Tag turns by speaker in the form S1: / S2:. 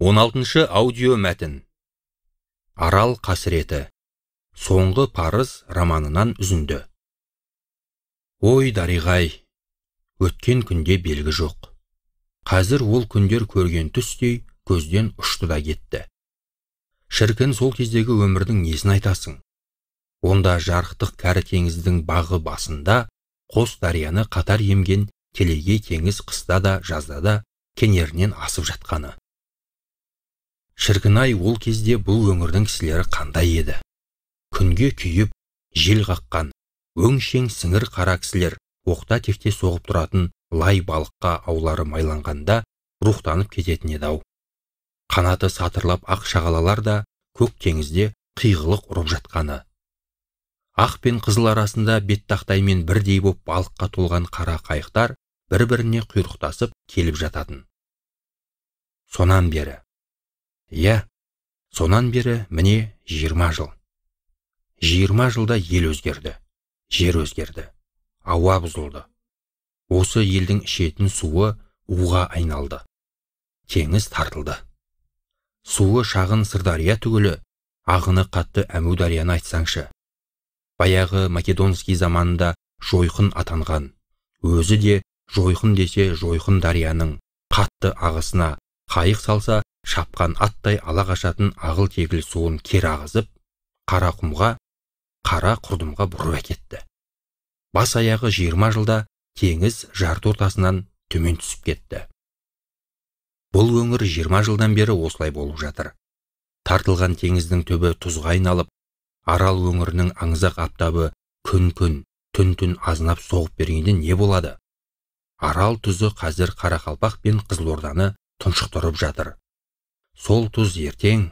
S1: 16-шы аудио мәтін. Арал қасіреті. Соңғы парыз романынан үзінді. Ой, Дариғай, өткен күнде белгі жоқ. Қазір ол күндер көрген түстей көзден ұшты да кетті. Шіркін, сол кездегі өмірдің несін айтасың? Онда жарықтық кәрі теңіздің бағы басында қос дарияны қатар емген телегей теңіз қыста да жазда да кенерінен асып жатқаны. Шіркін-ай, ол кезде бұл өңірдің кісілері қандай еді? Күнге күйіп, жел қаққан, өңшең сіңір қара кісілер оқта-текте соғып тұратын лай балыққа аулары майланғанда рухтанып кететін еді-ау. Қанаты сатырлап ақ шағалалар да көк теңізде қиғылық ұрып жатқаны. Ақ пен қызыл арасында беттақтаймен бірдей боп балыққа толған қара қайықтар бір-біріне құйрықтасып келіп жататын. Сонан бері міне 20 жыл. 20 жылда ел өзгерді, жер өзгерді, ауа бұзылды. Осы елдің ішетін суы уға айналды. Теңіз тартылды. Суы шағын Сырдария түгілі, ағыны қатты Әмударияны айтсаңшы. Баяғы Македонский заманында жойқын атанған, өзі де жойқын десе жойқын дарияның қатты ағысына қайық салса шапқан аттай ала қашатын ағыл тегіл суын кер ағызып, қара құмға, қара құрдымға бұрып әкетті. Бас аяғы 20 жылда теңіз жарты ортасынан төмен түсіп кетті. Бұл өңір 20 жылдан бері осылай болып жатыр. Тартылған теңіздің түбі тұзға айналып, Арал өңірінің аңызақ аптабы күн-күн, түн-түн азынап соғып бергенде не болады? Арал тұзы қазір Қарақалпақ пен Қызылорданы тұншықтырып жатыр. Сол тұз ертең